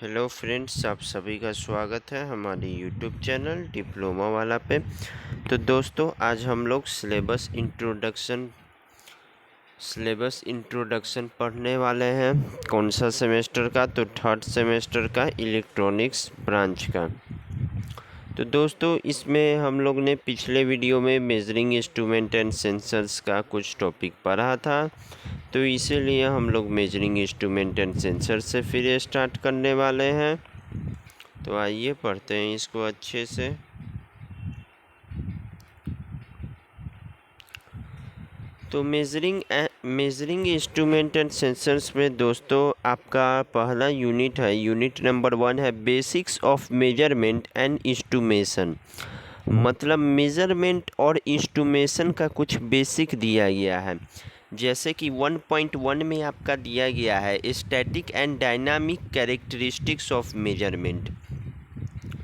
Hello friends, आप सभी का स्वागत है हमारे यूट्यूब चैनल डिप्लोमा वाला पे। तो दोस्तों, आज हम लोग सिलेबस इंट्रोडक्शन पढ़ने वाले हैं। कौन सा सेमेस्टर का? तो थर्ड सेमेस्टर का, इलेक्ट्रॉनिक्स ब्रांच का। तो दोस्तों, इसमें हम लोग ने पिछले वीडियो में मेजरिंग इंस्ट्रूमेंट एंड सेंसर्स का कुछ टॉपिक पढ़ा था, तो इसीलिए हम लोग मेजरिंग इंस्ट्रूमेंट एंड सेंसर से फिर स्टार्ट करने वाले हैं। तो आइए पढ़ते हैं इसको अच्छे से। तो मेजरिंग इंस्ट्रूमेंट एंड सेंसर्स में दोस्तों आपका पहला यूनिट है, यूनिट नंबर 1 है basics of measurement and instrumentation. मतलब मेजरमेंट और इंस्ट्रूमेशन का कुछ बेसिक दिया गया है। जैसे कि 1.1 में आपका दिया गया है static and dynamic characteristics of measurement.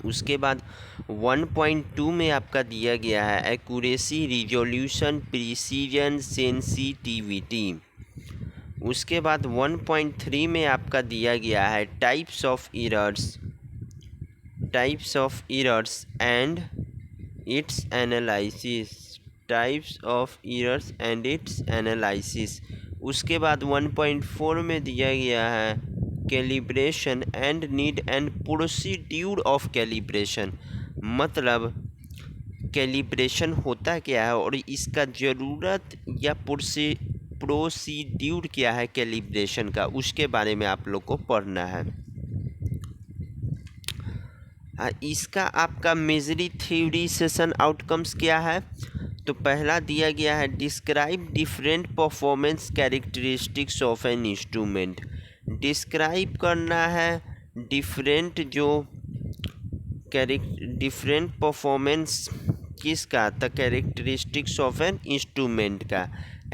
उसके बाद 1.2 में आपका दिया गया है एक्यूरेसी, रिजोल्यूशन, प्रिसीजन, सेंसिटिविटी। उसके बाद 1.3 में आपका दिया गया है types of errors and it's analysis. उसके बाद 1.4 में दिया गया है calibration and need and procedure of calibration. मतलब कैलिब्रेशन होता क्या है और इसका ज़रूरत या प्रोसीड्यूर क्या है कैलिब्रेशन का, उसके बारे में आप लोग को पढ़ना है। इसका आपका मेजरी थ्योरी सेशन आउटकम्स क्या है? तो पहला दिया गया है describe different performance characteristics of an instrument. Describe करना है डिफरेंट परफॉर्मेंस किसका? The characteristics of an instrument का।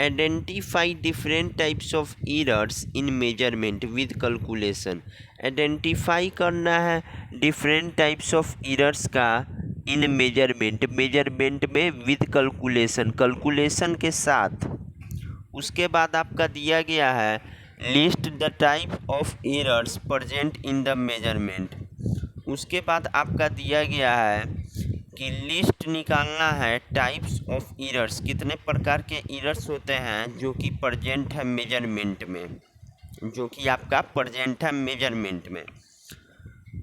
Identify different types of errors in measurement with calculation. Identify करना है डिफरेंट टाइप्स ऑफ एरर्स का इन मेजरमेंट में with calculation के साथ। उसके बाद आपका दिया गया है list the type of errors present in the measurement. उसके बाद आपका दिया गया है कि लिस्ट निकालना है टाइप्स ऑफ एरर्स, कितने प्रकार के एरर्स होते हैं जो कि प्रेजेंट है मेजरमेंट में,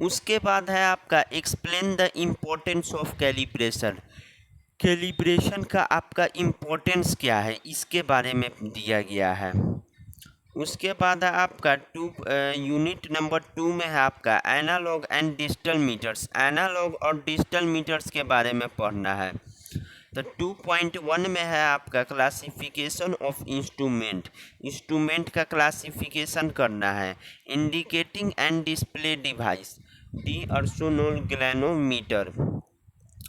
उसके बाद है आपका explain the importance of calibration का आपका इम्पोर्टेंस क्या है, इसके बारे में दिया गया है। उसके बाद है आपका यूनिट नंबर 2 में है आपका analogue and digital meters. Analogue और डिजिटल मीटर्स के बारे में पढ़ना है। तो 2.1 में है आपका क्लासिफिकेशन ऑफ इंस्ट्रूमेंट का क्लासिफिकेशन करना है। Indicating and display device, d'Arsonval galvanometer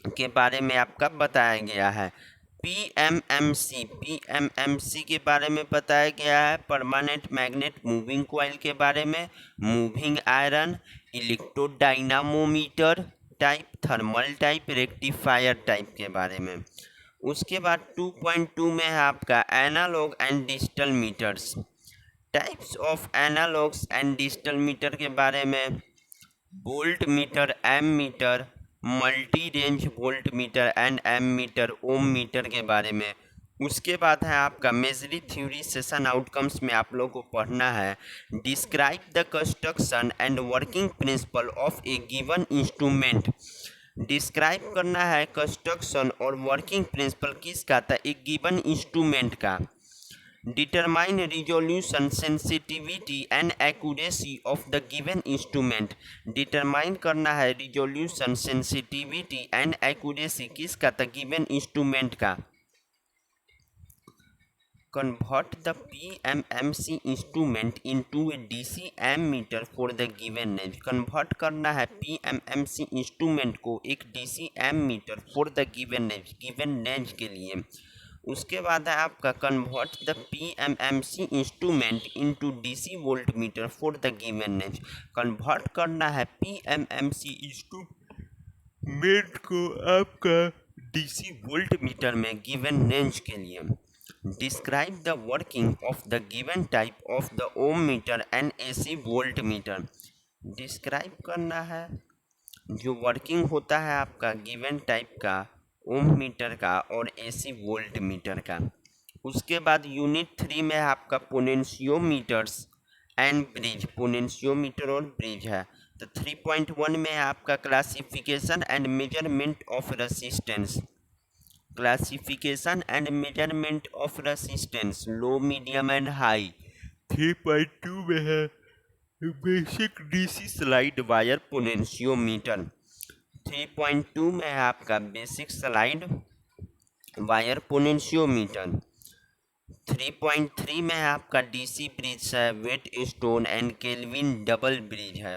के बारे में आपका बताया गया है। पीएमएमसी के बारे में बताया गया है। परमानेंट मैग्नेट मूविंग कॉइल के बारे में, moving iron, electrodynamometer type, thermal type, rectifier type के बारे में। उसके बाद 2.2 में है आपका analogue and digital meters. Types of analogues and digital meter के बारे में, voltmeter, ammeter, multi range voltmeter and ammeter, ohmmeter के बारे में। उसके बाद है आपका मेजरी थ्योरी सेशन आउटकम्स में आप लोग को पढ़ना है describe the construction and working principle of a given instrument. Describe करना है कंस्ट्रक्शन और वर्किंग प्रिंसिपल किसका था? एक गिवन इंस्ट्रूमेंट का। Determine resolution, sensitivity and accuracy of the given instrument. Determine करना है रिजोल्यूशन, सेंसिटिविटी एंड एक्यूरेसी किसका था? गिवन इंस्ट्रूमेंट का। Convert the PMMC instrument into a DC ammeter for the given range. Convert करना है PMMC instrument को एक DC ammeter for the given range के लिए। उसके बाद है आपका convert the PMMC instrument into DC voltmeter for the given range. Convert करना है पीएमएमसी इंस्ट्रूमेंट को आपका डीसी वोल्ट मीटर में गिवन रेंज के लिए। Describe the working of the given type of the ohmmeter and AC voltmeter. Describe करना है जो वर्किंग होता है आपका गिवन टाइप का ओम मीटर का और एसी वोल्ट मीटर का। उसके बाद यूनिट 3 में आपका पोटेंशियोमीटर्स एंड ब्रिज, पोटेंशियोमीटर और ब्रिज है। तो 3.1 में आपका classification and measurement of resistance, classification and measurement of resistance low medium and high. 3.2 में है basic DC slide wire potentiometer. 3.2 में है आपका बेसिक स्लाइड वायर पोटेंशियोमीटर। 3.3 में है आपका डीसी ब्रिज है Wheatstone and Kelvin double bridge है।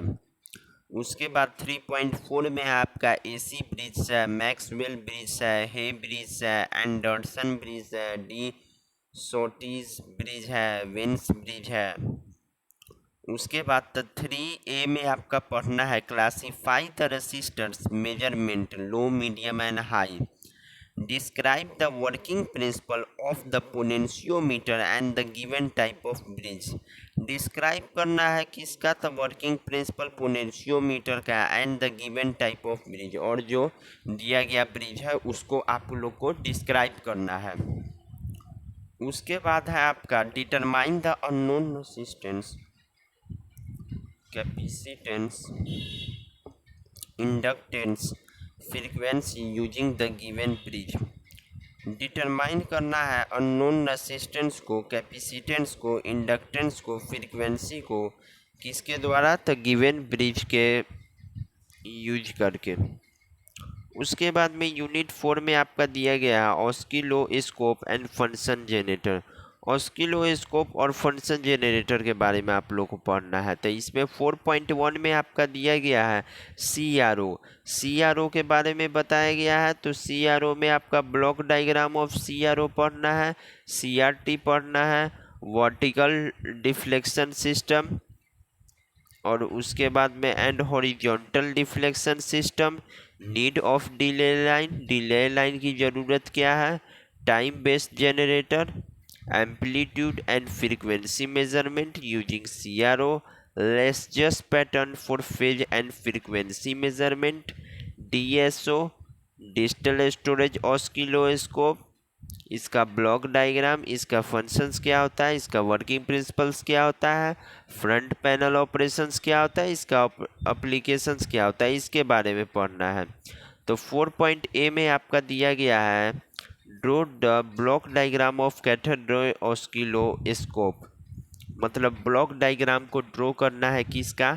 उसके बाद 3.4 में आपका एसी ब्रिज है, मैक्सवेल ब्रिज है, हे ब्रिज है, एंडरसन ब्रिज है, डी सोटीज ब्रिज है, वेंस ब्रिज है। उसके बाद 3A में आपका पढ़ना है classify the resistors measurement low medium and high. Describe the working principle of the potentiometer and the given type of bridge. Describe करना है किसका, द वर्किंग प्रिंसिपल पोटेंशियोमीटर का and the given type of bridge, और जो दिया गया bridge है उसको आप लोग को डिस्क्राइब करना है। उसके बाद है आपका determine the unknown resistance, capacitance, inductance, frequency using the given bridge. Determine करना है अननोन रेसिस्टेंस को, कैपेसिटेंस को, इंडक्टेंस को, फ्रीक्वेंसी को, किसके द्वारा, तो गिवन ब्रिज के यूज करके। उसके बाद में यूनिट 4 में आपका दिया गया है oscilloscope and function generator. Oscilloscope और फंक्शन जनरेटर के बारे में आप लोग को पढ़ना है। तो इसमें 4.1 में आपका दिया गया है CRO के बारे में बताया गया है। तो CRO में आपका ब्लॉक डायग्राम ऑफ CRO पढ़ना है, CRT पढ़ना है, वर्टिकल डिफ्लेक्शन सिस्टम, और उसके बाद में and horizontal deflection system, need of delay line की ज़रूरत क्या है, time based generator, amplitude and frequency measurement using CRO, Lissajous pattern for phase and frequency measurement, DSO, digital storage oscilloscope, इसका block diagram, इसका फंक्शंस क्या होता है, इसका वर्किंग प्रिंसिपल्स क्या होता है, फ्रंट पैनल ऑपरेशंस क्या होता है, इसका एप्लीकेशंस क्या होता है, इसके बारे में पढ़ना है। तो 4.A में आपका दिया गया है draw the block diagram of cathode ray oscilloscope, मतलब ब्लॉक डायग्राम को ड्रॉ करना है किसका,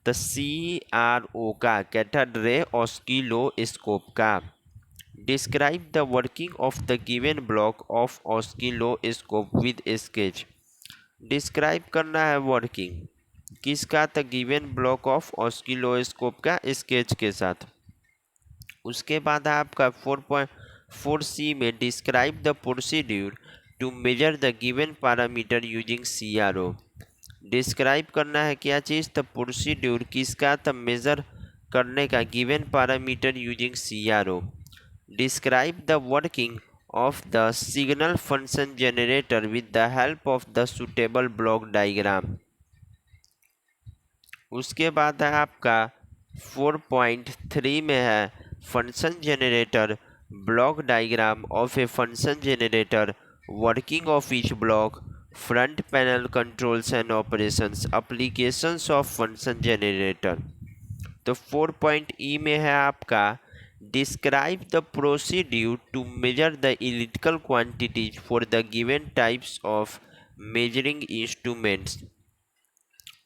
तो CRO का, कैथोड रे ऑस्किलोस्कोप का। Describe the working of the given block of oscilloscope with sketch। Describe करना है वर्किंग किसका, the given block of oscilloscope का स्केच के साथ। उसके बाद आपका 4.4C में describe the procedure to measure the given parameter using CRO। Describe करना है क्या चीज़, द प्रोसीड्यूर किसका, द मेजर करने का given parameter using CRO। Describe the working of the signal function generator with the help of the suitable block diagram। उसके बाद है आपका 4.3 में है function generator, block diagram of a function generator, working of each block, front panel controls and operations, applications of function generator. तो 4.E में है आपका describe the procedure to measure the electrical quantities for the given types of measuring instruments.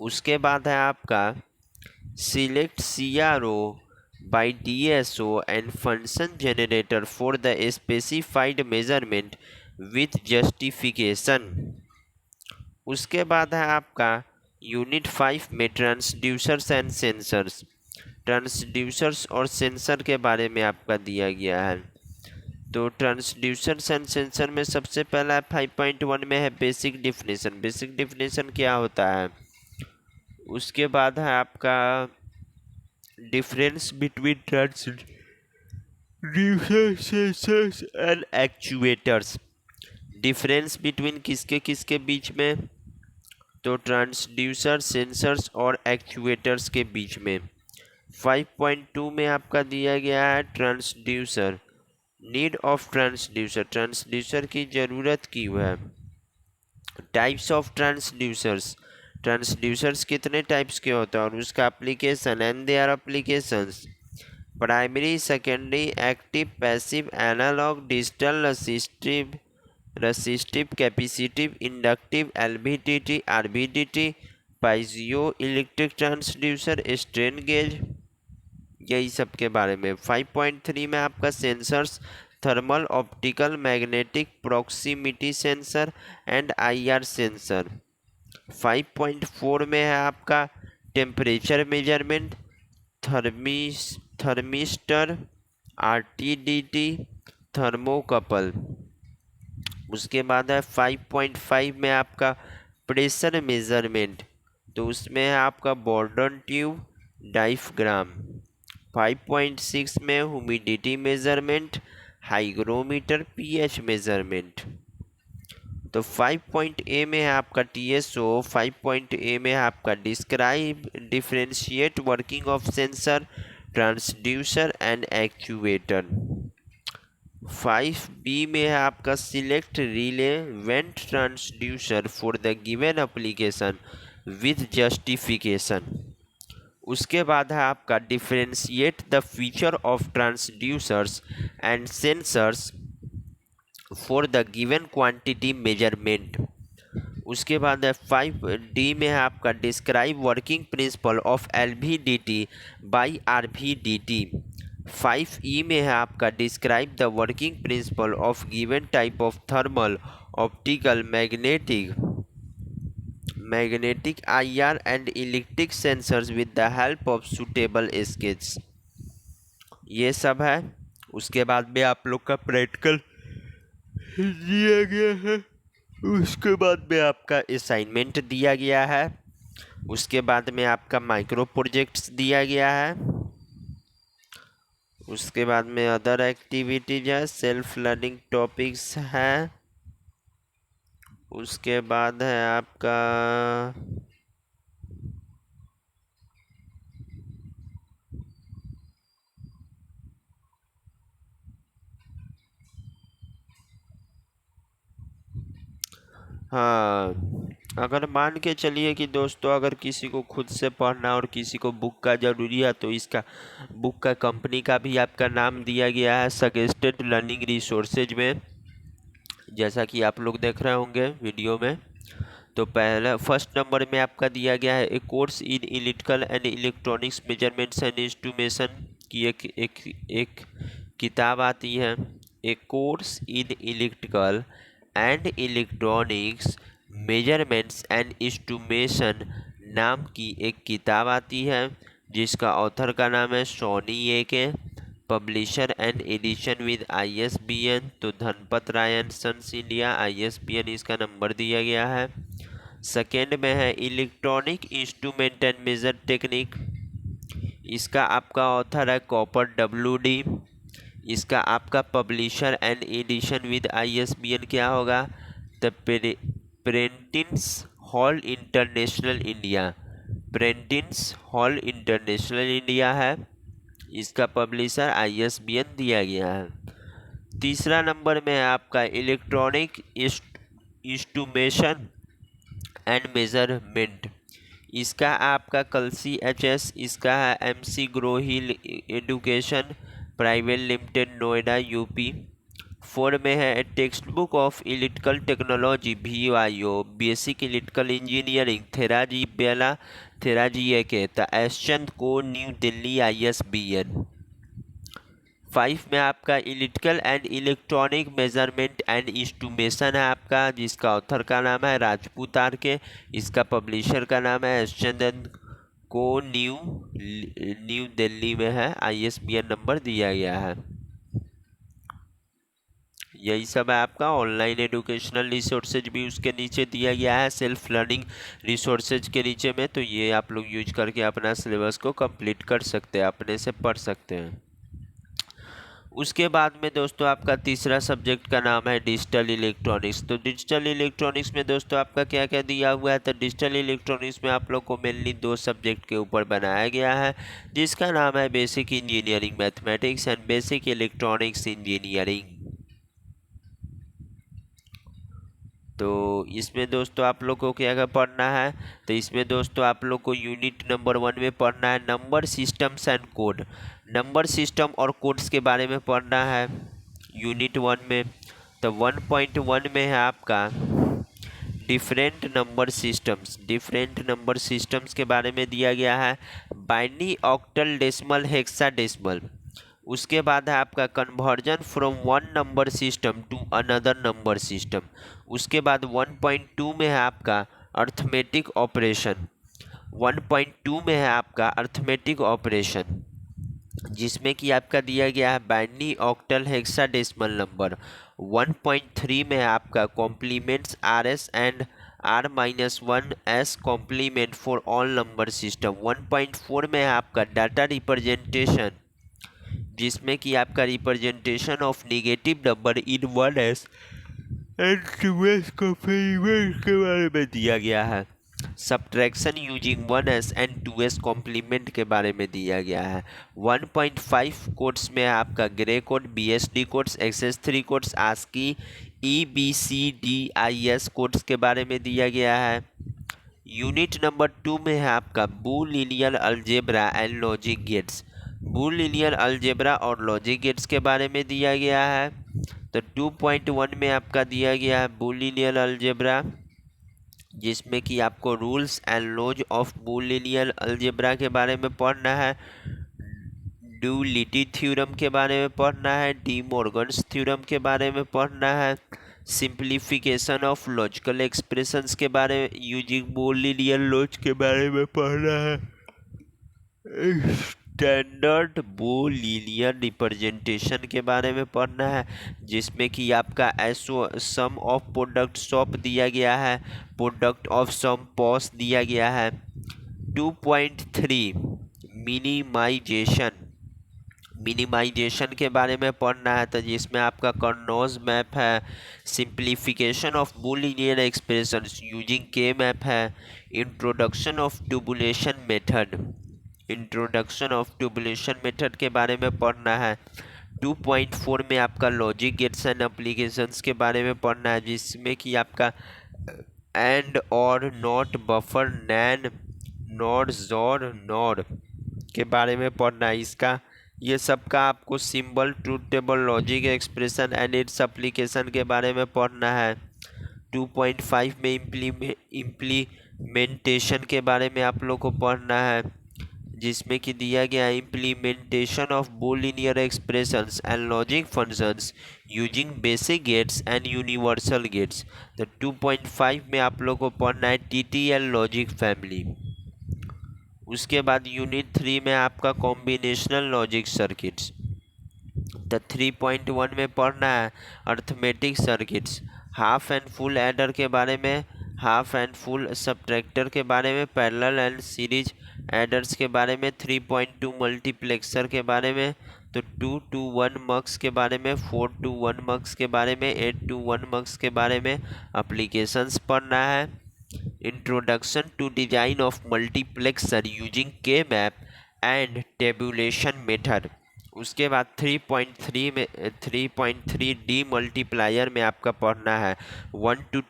उसके बाद है आपका select CRO by DSO and function generator for the specified measurement with justification. उसके बाद है आपका यूनिट 5 में ट्रांसड्यूसर्स एंड सेंसर्स। ट्रांसड्यूसर्स और सेंसर के बारे में आपका दिया गया है। तो ट्रांसड्यूसर्स एंड सेंसर में सबसे पहला 5.1 में है बेसिक डिफिनेशन। बेसिक डिफिनेशन क्या होता है, उसके बाद है आपका difference between transducer sensors and actuators. Difference between किसके किसके बीच में, तो ट्रांसड्यूसर, सेंसर्स और एक्चुएटर्स के बीच में। 5.2 में आपका दिया गया है transducer, need of transducer, transducer की ज़रूरत क्यों है। टाइप्स ऑफ ट्रांसड्यूसर्स, ट्रांसड्यूसर्स कितने टाइप्स के होते हैं और उसका application and their applications. Primary, secondary, active, passive, analogue, digital, resistive, capacitive, inductive, LVDT, RVDT, piezo electric transducer, strain gauge, यही सब के बारे में। 5.3 में आपका sensors, thermal, optical, magnetic, proximity sensor and IR sensor. 5.4 में है आपका temperature measurement, thermistor, RTDT, thermocouple. उसके बाद है 5.5 में आपका प्रेशर मेजरमेंट, तो उसमें है आपका बॉर्डन ट्यूब, डायफ्राम। 5.6 में humidity measurement, hygrometer, pH measurement. तो 5.A में है आपका टीएसओ, 5.A में है आपका describe differentiate working of sensor, transducer and actuator. 5B में है आपका select relevant transducer for the given application with justification. उसके बाद है आपका differentiate the feature of transducers and sensors for the given quantity measurement. उसके बाद है 5D में है आपका describe working principle of LVDT by RVDT. 5E में है आपका describe the working principle of given type of thermal, optical, magnetic, IR and electric sensors with the help of suitable sketch. ये सब है। उसके बाद में आप लोग का प्रैक्टिकल दिया गया है। उसके बाद में आपका असाइनमेंट दिया गया है। उसके बाद में आपका माइक्रो प्रोजेक्ट्स दिया गया है। उसके बाद में अदर एक्टिविटीज है, सेल्फ लर्निंग टॉपिक्स है। उसके बाद है आपका हाँ, अगर मान के चलिए कि दोस्तों अगर किसी को खुद से पढ़ना और किसी को बुक का ज़रूरी है तो इसका बुक का कंपनी का भी आपका नाम दिया गया है सजेस्टेड लर्निंग रिसोर्सेज में, जैसा कि आप लोग देख रहे होंगे वीडियो में। तो पहला फर्स्ट नंबर में आपका दिया गया है a course in electrical and electronics measurements and instrumentation की एक किताब आती है। A course in electrical and electronics measurements and instrumentation नाम की एक किताब आती है, जिसका ऑथर का नाम है Sawhney A K, publisher and edition with ISBN तो Dhanpat Rai and sons India, ISBN इसका नंबर दिया गया है। सेकेंड में है electronic instrument and measure technique, इसका आपका ऑथर है कॉपर WD। इसका आपका publisher and edition with ISBN क्या होगा, the Prentice Hall International India, Prentice Hall International India है। इसका पब्लिशर ISBN दिया गया है। तीसरा नंबर में है आपका इलेक्ट्रॉनिक इंस्ट्रूमेशन एंड मेजरमेंट, इसका आपका कलसी HS, इसका है MC Grohill education private limited Noida UP। 4 में है text book of electrical technology VIO basic electrical engineering थेराजी Bela थेराजी AK the एसचंद को न्यू दिल्ली ISBN। 5 में आपका electrical and electronic measurement and instrumentation है आपका, जिसका ऑथर का नाम है राजपूत RK, इसका पब्लिशर का नाम है एसचंदन को न्यू दिल्ली में है, ISBN नंबर दिया गया है। यही सब है आपका। ऑनलाइन एजुकेशनल रिसोर्सेज भी उसके नीचे दिया गया है सेल्फ लर्निंग रिसोर्सेज के नीचे में, तो ये आप लोग यूज करके अपना सिलेबस को कंप्लीट कर सकते हैं, अपने से पढ़ सकते हैं। उसके बाद में दोस्तों आपका तीसरा सब्जेक्ट का नाम है डिजिटल इलेक्ट्रॉनिक्स। तो डिजिटल इलेक्ट्रॉनिक्स में दोस्तों आपका क्या क्या दिया हुआ है, तो डिजिटल इलेक्ट्रॉनिक्स में आप लोग को मेनली 2 सब्जेक्ट के ऊपर बनाया गया है, जिसका नाम है basic engineering mathematics and basic electronics engineering. तो इसमें दोस्तों आप लोग को क्या क्या पढ़ना है, तो इसमें दोस्तों आप लोग को यूनिट नंबर 1 में पढ़ना है number systems and code. Number system और कोड्स के बारे में पढ़ना है यूनिट 1 में। तो 1.1 में है आपका डिफरेंट नंबर सिस्टम्स के बारे में दिया गया है, बाइनरी, ऑक्टल, डेसिमल, हेक्साडेसिमल। उसके बाद है आपका conversion from one number system to another number system. उसके बाद 1.2 में है आपका अर्थमेटिक ऑपरेशन। 1.2 में है आपका अर्थमेटिक ऑपरेशन, जिसमें कि आपका दिया गया है बाइनरी, ऑक्टल, हेक्साडेसिमल नंबर। 1.3 में है आपका complements R S and R-1 complement for all number system. 1.4 में है आपका डाटा रिप्रेजेंटेशन, जिसमें कि आपका representation of negative number in 1s and 2s complement के बारे में दिया गया है। Subtraction using 1s and 2s complement के बारे में दिया गया है। 1.5 कोड्स में आपका grey code, BSD codes, XS3 codes, ASCII, EBCDIS codes के बारे में दिया गया है। यूनिट नंबर 2 में है आपका Boolean algebra and logic gates. Boolean algebra और लॉजिक गेट्स के बारे में दिया गया है। तो 2.1 में आपका दिया गया है बूलियन अलजेब्रा, जिसमें कि आपको rules and laws of Boolean algebra के बारे में पढ़ना है, ड्यूलिटी थ्योरम के बारे में पढ़ना है, डी मॉर्गन्स थ्योरम के बारे में पढ़ना है, सिंप्लीफिकेशन ऑफ लॉजिकल एक्सप्रेशंस के बारे में यूजिंग बूलियन लॉज के बारे में पढ़ना है, स्टैंडर्ड बूलियन रिप्रेजेंटेशन के बारे में पढ़ना है, जिसमें कि आपका एसो सम ऑफ प्रोडक्ट ऑफ दिया गया है, प्रोडक्ट ऑफ सम पॉस दिया गया है। 2.3 मिनिमाइजेशन के बारे में पढ़ना है, तो जिसमें आपका कर्नौज मैप है, simplification of Boolean expressions using K map है, इंट्रोडक्शन ऑफ ट्यूबुलेशन मेथड के बारे में पढ़ना है। 2.4 में आपका लॉजिक गेट्स एंड एप्लीकेशंस के बारे में पढ़ना है, जिसमें कि आपका एंड और not, buffer, nand, nor, xor, nor के बारे में पढ़ना है। ये सब का आपको symbol, truth table, logic expression and its application के बारे में पढ़ना है। 2.5 में इम्प्लीमेंटेशन के बारे में आप लोग को पढ़ना है, जिसमें कि दिया गया implementation of Boolean expressions and logic functions using basic gates and universal gates. तो 2.5 में आप लोग को पढ़ना है TTL लॉजिक फैमिली। उसके बाद यूनिट 3 में आपका कॉम्बिनेशनल लॉजिक सर्किट्स। तो 3.1 में पढ़ना है arithmetic circuits, half and full adder के बारे में, हाफ एंड फुल सब्ट्रैक्टर के बारे में, पैरेलल एंड सीरीज एडर्स के बारे में, 3.2 मल्टीप्लेक्सर के बारे में, तो 2 to 1 मक्स के बारे में, 4 to 1 मक्स के बारे में, 8 to 1 मक्स के बारे में एप्लीकेशंस पढ़ना है। Introduction to design of multiplexer using K map and tabulation method. उसके बाद 3.3 डी मल्टीप्लायर में आपका पढ़ना है 1 to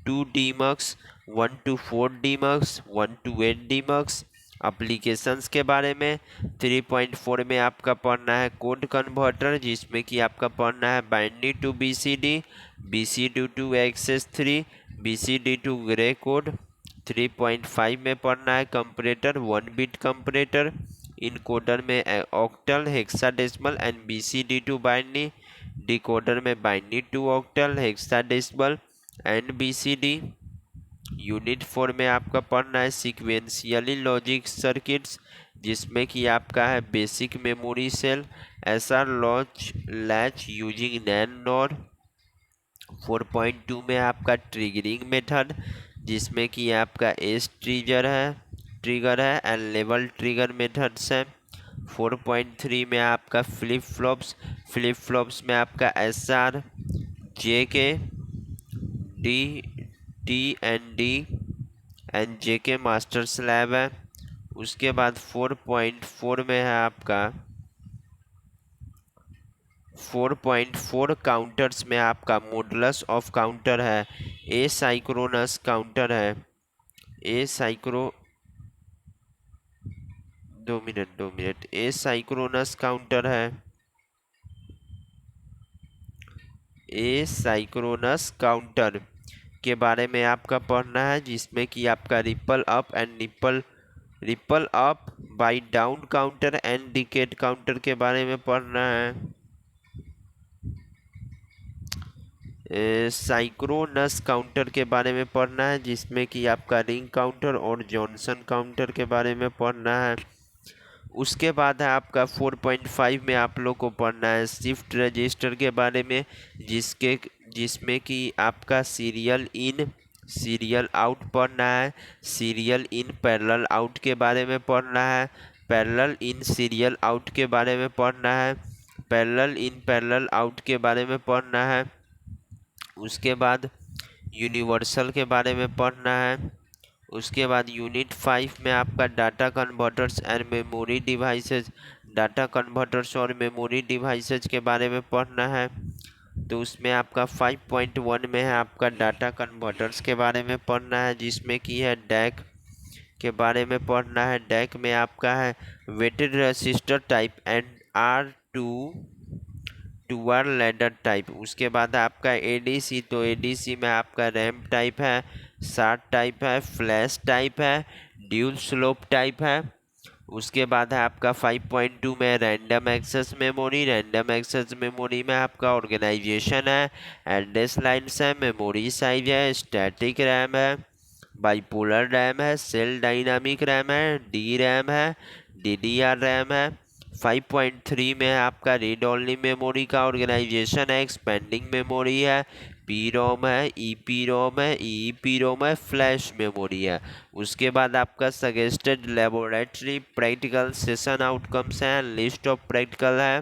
2 demux, 1 to 4 demux, 1 to 8 demux applications के बारे में। 3.4 में आपका पढ़ना है कोड कन्वर्टर, जिसमें कि आपका पढ़ना है binary to BCD, BCD to XS3, BCD to gray code. 3.5 में पढ़ना है कंपरेटर, 1 बिट कंपरेटर, इनकोडर में octal, hexadecimal and BCD to binary, decoder में binary to octal, hexadecimal and BCD। Unit 4 में आपका पढ़ना है सीक्वेंशियली लॉजिक सर्किट्स, जिसमें कि आपका है basic memory cell, SR latch using NAND NOR. 4.2 में आपका ट्रिगरिंग मेथड, जिसमें कि आपका एज ट्रिगर है एंड लेवल ट्रिगर मेथड्स है। 4.3 में आपका फ्लिप फ्लॉप्स में आपका SR, JK, TND master slab है। उसके बाद 4.4 में है आपका 4.4 काउंटर्स में आपका मॉडुलस ऑफ काउंटर है, ए साइक्रोनस काउंटर है, ए साइक्रो 2 मिनट ए साइक्रोनस काउंटर है, ए साइक्रोनस काउंटर के बारे में आपका पढ़ना है, जिसमें कि आपका ripple up by down counter and decade counter के बारे में पढ़ना है। साइक्रोनस काउंटर के बारे में पढ़ना है, जिसमें कि आपका रिंग काउंटर और जॉनसन काउंटर के बारे में पढ़ना है। उसके बाद है आपका 4.5 में आप लोग को पढ़ना है शिफ्ट रजिस्टर के बारे में, जिसमें कि आपका सीरियल आउट पढ़ना है, सीरियल इन पैरेलल आउट के बारे में पढ़ना है, पैरेलल इन सीरियल आउट के बारे में पढ़ना है, पैरेलल इन पैरेलल आउट के बारे में पढ़ना है। उसके बाद यूनिवर्सल के बारे में पढ़ना है। उसके बाद यूनिट 5 में आपका data converters and memory devices के बारे में पढ़ना है। तो उसमें आपका 5.1 में है आपका डाटा कन्वर्टर्स के बारे में पढ़ना है, जिसमें कि है डैक के बारे में पढ़ना है। डैक में आपका है weighted register type and R2 ladder type. उसके बाद आपका ADC, तो ADC में आपका रैम टाइप है, शार्ट टाइप है, फ्लैश टाइप है, ड्यूल स्लोप टाइप है। उसके बाद है आपका 5.2 में रैंडम एक्सेस मेमोरी में आपका ऑर्गेनाइजेशन है, एड्रेस लाइन्स है, मेमोरी साइज है, स्टैटिक रैम है, बाइपोलर रैम है, सेल डायनामिक रैम है, डी रैम है, DDR रैम है। 5.3 में आपका रीड ओनली मेमोरी का ऑर्गेनाइजेशन है, एक्सपेंडिंग मेमोरी है, PROM है, EEPROM है, फ्लैश मेमोरी है। उसके बाद आपका suggested laboratory practical session outcomes हैं, लिस्ट ऑफ प्रैक्टिकल है।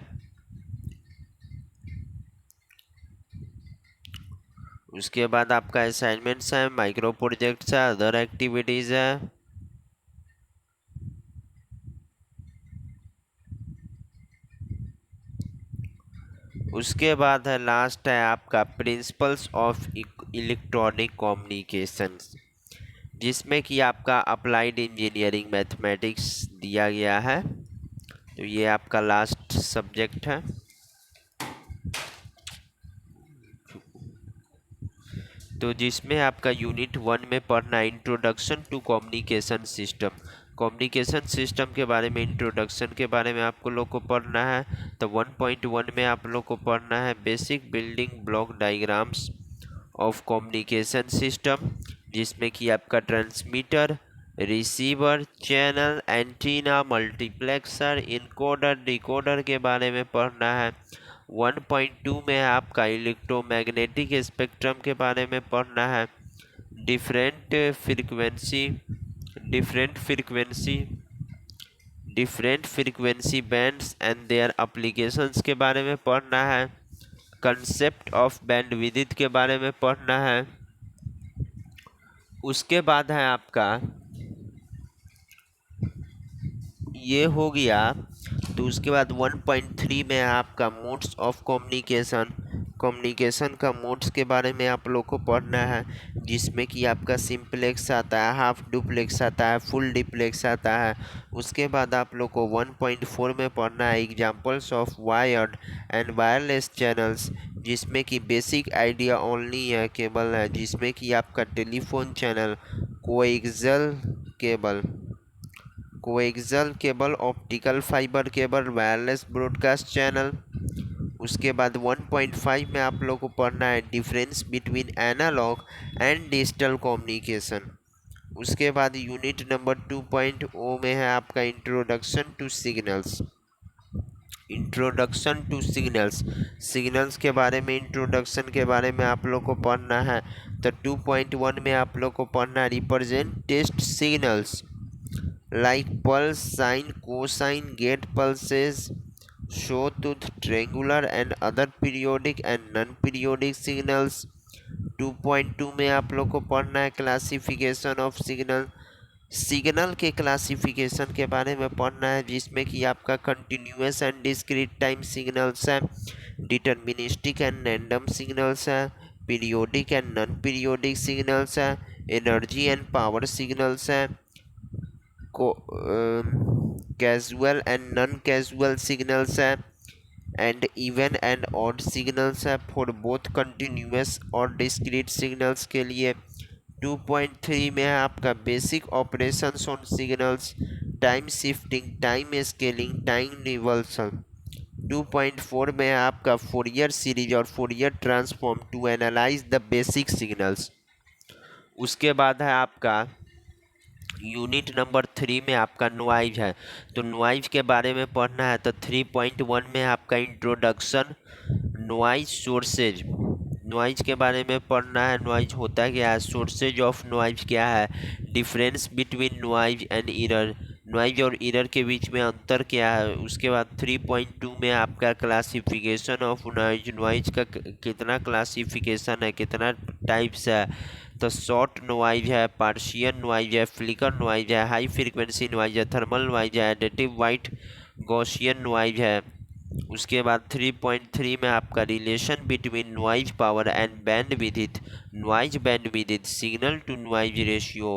उसके बाद आपका असाइनमेंट्स है, माइक्रो प्रोजेक्ट्स है, अदर एक्टिविटीज़ है। उसके बाद है लास्ट है आपका प्रिंसिपल्स ऑफ इलेक्ट्रॉनिक कम्युनिकेशंस, जिसमें कि आपका अप्लाइड इंजीनियरिंग मैथमेटिक्स दिया गया है। तो ये आपका लास्ट सब्जेक्ट है। तो जिसमें आपका यूनिट 1 में पढ़ना है इंट्रोडक्शन टू कम्युनिकेशन सिस्टम के बारे में, इंट्रोडक्शन के बारे में आपको लोग को पढ़ना है। तो 1.1 में आप लोग को पढ़ना है basic building block diagrams of communication system, जिसमें कि आपका transmitter, receiver, channel, antenna, multiplexer, encoder, decoder के बारे में पढ़ना है। 1.2 में आपका इलेक्ट्रोमैग्नेटिक स्पेक्ट्रम के बारे में पढ़ना है, different frequency bands and their applications के बारे में पढ़ना है, कंसेप्ट ऑफ बैंडविड्थ के बारे में पढ़ना है। उसके बाद है आपका ये हो गया। तो उसके बाद 1.3 में आपका मोड्स ऑफ कम्युनिकेशन का मोड्स के बारे में आप लोग को पढ़ना है, जिसमें कि आपका सिंपलेक्स आता है, हाफ डुप्लेक्स आता है, फुल डिप्लेक्स आता है। उसके बाद आप लोग को 1.4 में पढ़ना है examples of wired and wireless channels, जिसमें कि बेसिक आइडिया ओनली है केबल है, जिसमें कि आपका telephone channel, coaxial cable, optical fibre cable, wireless broadcast channel. उसके बाद 1.5 में आप लोग को पढ़ना है difference between analogue and digital communication. उसके बाद यूनिट नंबर 2.0 में है आपका इंट्रोडक्शन टू सिग्नल्स के बारे में, इंट्रोडक्शन के बारे में आप लोग को पढ़ना है। तो 2.1 में आप लोग को पढ़ना है represent test signals, like pulse, sine, cosine, gate pulses, sawtooth, triangular and other periodic and non-periodic signals। 2.2 में आप लोग को पढ़ना है क्लासिफिकेशन ऑफ सिग्नल। सिग्नल के क्लासिफिकेशन के बारे में पढ़ना है, जिसमें कि आपका continuous and discrete time signals है, डिटर्मिनिस्टिक एंड रैंडम सिग्नल्स है, periodic and non periodic signals है, एनर्जी एंड पावर सिग्नल्स है, casual and non casual signals है, and even and odd signals है फॉर बोथ कंटिन्यूअस और discrete signals के लिए। 2.3 में है आपका basic operations on signals, time shifting, time scaling, time reversal. 2.4 में है आपका फोरियर सीरीज और Fourier transform to analyse the basic signals. उसके बाद है आपका यूनिट नंबर 3 में आपका नॉइज है, तो नॉइज के बारे में पढ़ना है। तो 3.1 में आपका इंट्रोडक्शन, नॉइज सोर्सेज, नॉइज के बारे में पढ़ना है। नॉइज होता है क्या है, सोर्सेज ऑफ नॉइज क्या है, difference between noise and error, noise और इरर के बीच में अंतर क्या है। उसके बाद 3.2 में आपका क्लासिफिकेशन ऑफ नॉइज, नॉइज का कितना क्लासिफिकेशन है, कितना टाइप्स है। तो शॉर्ट नॉइज है, पार्शियल नॉइज है, फ्लिकर नॉइज है, हाई फ्रीक्वेंसी नॉइज है, थर्मल नॉइज है, एडिटिव वाइट गॉसियन नॉइज है। उसके बाद 3.3 में आपका relation between noise power and bandwidth, noise bandwidth, signal to noise ratio,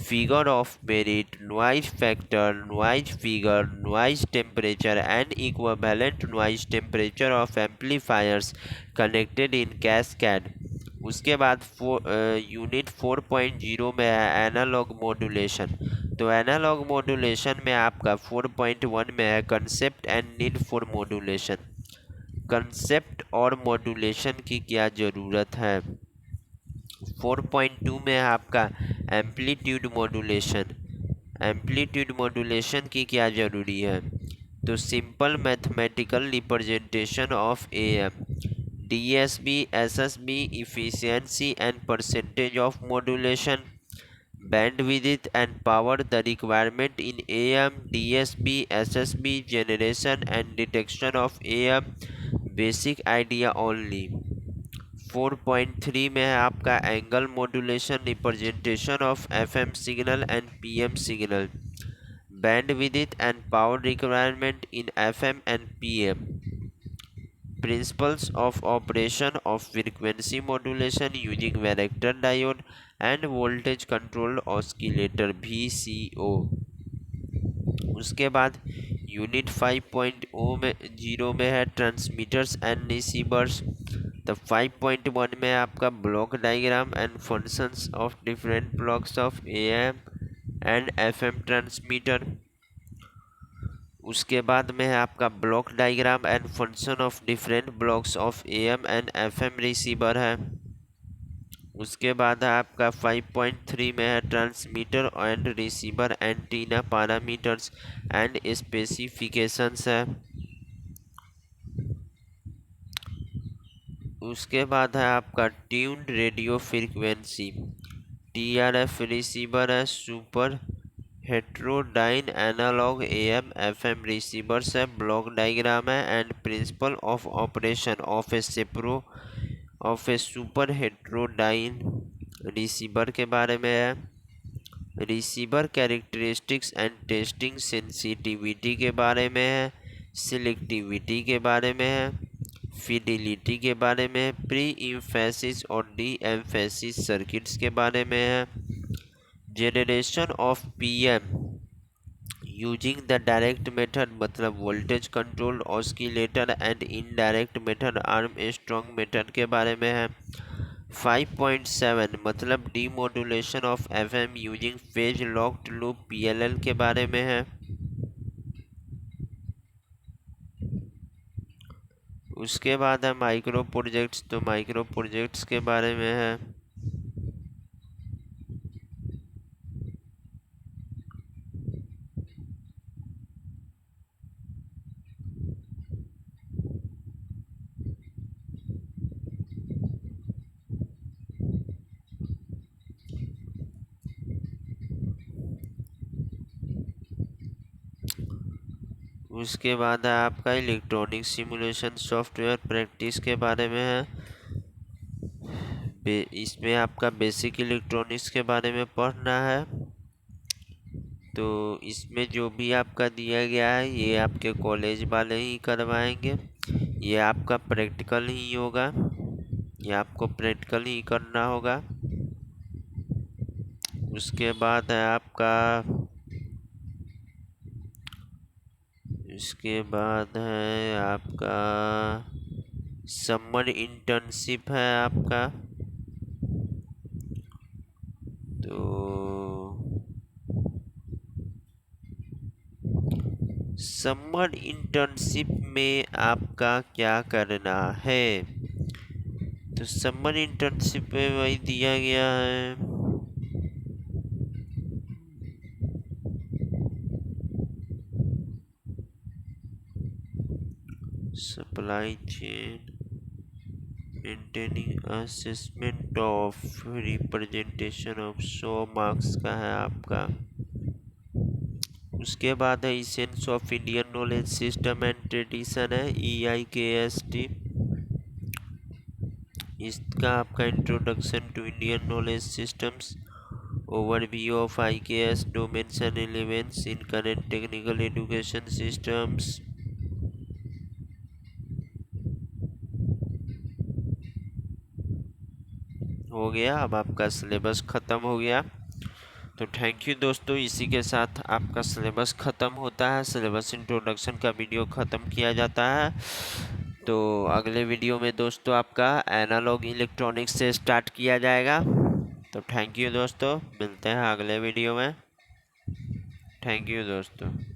figure of merit, noise factor, noise figure, noise temperature and equivalent noise temperature of amplifiers connected in cascade. उसके बाद unit 4.0 में है analogue modulation, तो analogue modulation में आपका 4.1 में है concept and need for modulation, concept और मॉड्यूलेशन की क्या ज़रूरत है। 4.2 में है आपका एम्पलीट्यूड मॉड्यूलेशन, एम्पलीट्यूड मॉड्यूलेशन की क्या ज़रूरी है। तो simple mathematical representation of AM, DSB, SSB, efficiency and percentage of modulation, bandwidth and power, the requirement in AM, DSB, SSB, generation and detection of AM, basic idea only। 4.3 में है आपका angle modulation, representation of FM signal and PM signal, bandwidth and power requirement in FM and PM, principles of operation of frequency modulation using varactor diode and voltage controlled oscillator VCO। उसके बाद unit 5.0 में है transmitters and receivers, तो 5.1 में आपका block diagram and functions of different blocks of AM and FM transmitter. उसके बाद में है आपका block diagram and function of different blocks of AM and FM receiver है। उसके बाद है आपका 5.3 में है transmitter and receiver antenna parameters and specifications है। उसके बाद है आपका tuned radio frequency, TRF receiver है, super heterodyne analogue AM FM receivers है, ब्लॉक डायग्राम है and principle of operation of A super heterodyne receiver के बारे में है। Receiver characteristics and testing, sensitivity के बारे में है, सिलेक्टिविटी के बारे में है, फिडिलिटी के बारे में है, प्री एम्फेसिस और डी एम्फेसिस सर्किट्स के बारे में है। Generation of PM using the direct method मतलब voltage control oscillator and indirect method Armstrong method के बारे में है। 5.7 मतलब demodulation of FM using phase locked loop PLL के बारे में है। उसके बाद है माइक्रो प्रोजेक्ट्स, तो माइक्रो प्रोजेक्ट्स के बारे में है। उसके बाद है आपका इलेक्ट्रॉनिक सिमुलेशन सॉफ्टवेयर प्रैक्टिस के बारे में है। इसमें आपका बेसिक इलेक्ट्रॉनिक्स के बारे में पढ़ना है। तो इसमें जो भी आपका दिया गया है ये आपके कॉलेज वाले ही करवाएंगे। ये आपका प्रैक्टिकल ही होगा, ये आपको प्रैक्टिकल ही करना होगा। उसके बाद है आपका समर इंटर्नशिप है आपका। तो समर इंटर्नशिप में आपका क्या करना है, तो समर इंटर्नशिप में वही दिया गया है। Supply chain maintaining assessment of representation of 100 marks का है आपका। उसके बाद है essence of Indian knowledge system and tradition है, EIKST। इसका आपका introduction to Indian knowledge systems, overview of IKS domains and elements in current technical education systems. हो गया, अब आपका सिलेबस ख़त्म हो गया। तो थैंक यू दोस्तों, इसी के साथ आपका सिलेबस ख़त्म होता है। सिलेबस इंट्रोडक्शन का वीडियो ख़त्म किया जाता है। तो अगले वीडियो में दोस्तों आपका एनालॉग इलेक्ट्रॉनिक्स से स्टार्ट किया जाएगा। तो थैंक यू दोस्तों, मिलते हैं अगले वीडियो में। थैंक यू दोस्तों।